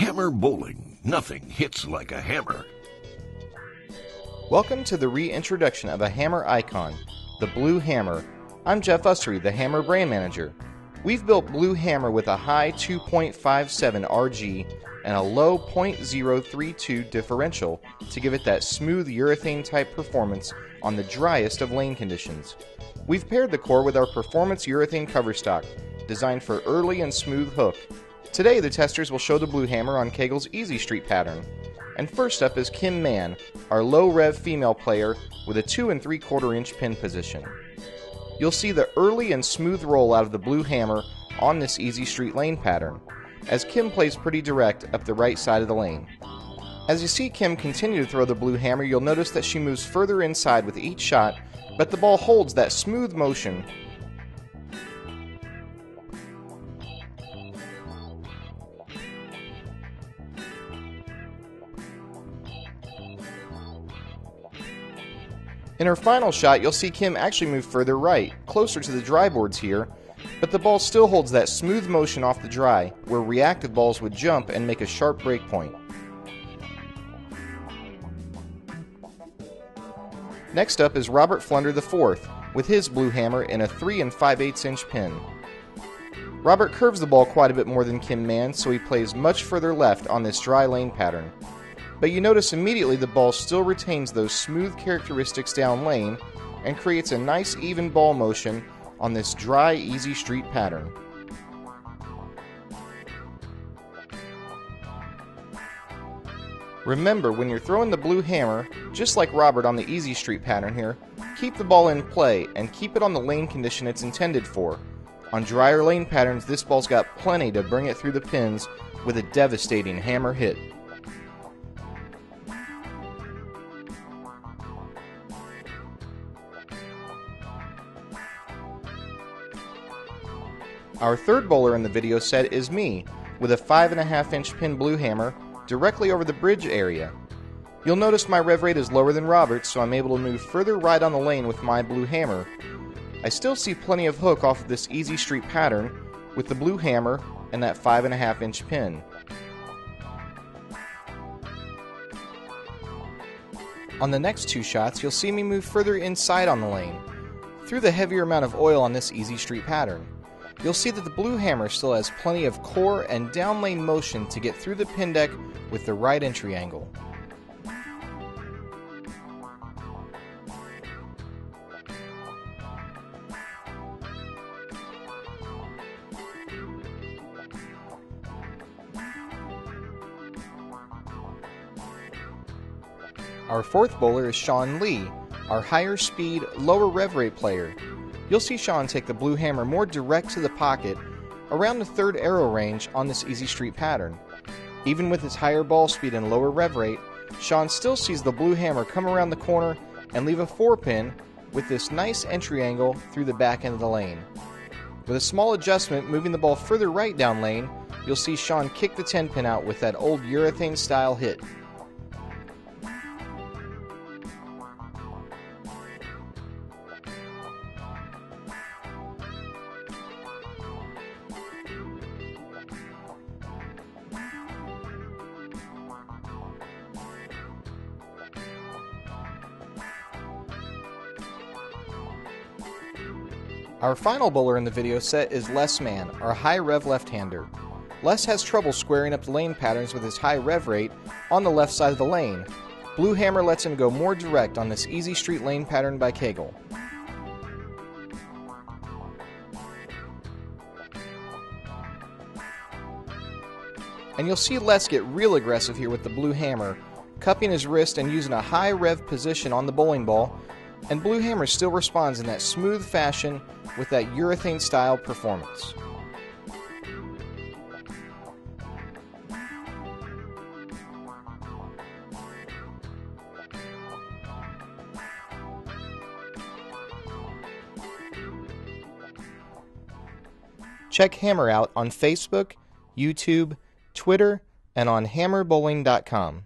Hammer bowling. Nothing hits like a hammer. Welcome to the reintroduction of a hammer icon, the Blue Hammer. I'm Jeff Ussery, the Hammer brand manager. We've built Blue Hammer with a high 2.57 RG and a low 0.032 differential to give it that smooth urethane type performance on the driest of lane conditions. We've paired the core with our Performance Urethane coverstock, designed for early and smooth hook. Today the testers will show the Blue Hammer on Kegel's Easy Street pattern. And first up is Kim Mann, our low rev female player with a 2 3/4 inch pin position. You'll see the early and smooth roll out of the Blue Hammer on this Easy Street lane pattern, as Kim plays pretty direct up the right side of the lane. As you see Kim continue to throw the Blue Hammer, you'll notice that she moves further inside with each shot, but the ball holds that smooth motion. In her final shot, you'll see Kim actually move further right, closer to the dry boards here, but the ball still holds that smooth motion off the dry, where reactive balls would jump and make a sharp break point. Next up is Robert Flender IV, with his Blue Hammer in a 3 5/8 inch pin. Robert curves the ball quite a bit more than Kim Mann, so he plays much further left on this dry lane pattern. But you notice immediately the ball still retains those smooth characteristics down lane and creates a nice even ball motion on this dry, easy street pattern. Remember, when you're throwing the Blue Hammer, just like Robert on the Easy Street pattern here, keep the ball in play and keep it on the lane condition it's intended for. On drier lane patterns, this ball's got plenty to bring it through the pins with a devastating hammer hit. Our third bowler in the video set is me, with a 5 1/2 inch pin Blue Hammer directly over the bridge area. You'll notice my rev rate is lower than Robert's, so I'm able to move further right on the lane with my Blue Hammer. I still see plenty of hook off of this Easy Street pattern with the Blue Hammer and that 5 1/2 inch pin. On the next two shots, you'll see me move further inside on the lane, through the heavier amount of oil on this Easy Street pattern. You'll see that the Blue Hammer still has plenty of core and down lane motion to get through the pin deck with the right entry angle. Our fourth bowler is Sean Lee, our higher speed, lower rev rate player. You'll see Sean take the Blue Hammer more direct to the pocket, around the third arrow range on this Easy Street pattern. Even with his higher ball speed and lower rev rate, Sean still sees the Blue Hammer come around the corner and leave a 4-pin with this nice entry angle through the back end of the lane. With a small adjustment moving the ball further right down lane, you'll see Sean kick the 10-pin out with that old urethane style hit. Our final bowler in the video set is Les Mann, our high rev left-hander. Les has trouble squaring up the lane patterns with his high rev rate on the left side of the lane. Blue Hammer lets him go more direct on this Easy Street lane pattern by Kegel. And you'll see Les get real aggressive here with the Blue Hammer, cupping his wrist and using a high rev position on the bowling ball, and Blue Hammer still responds in that smooth fashion with that urethane style performance. Check Hammer out on Facebook, YouTube, Twitter, and on hammerbowling.com.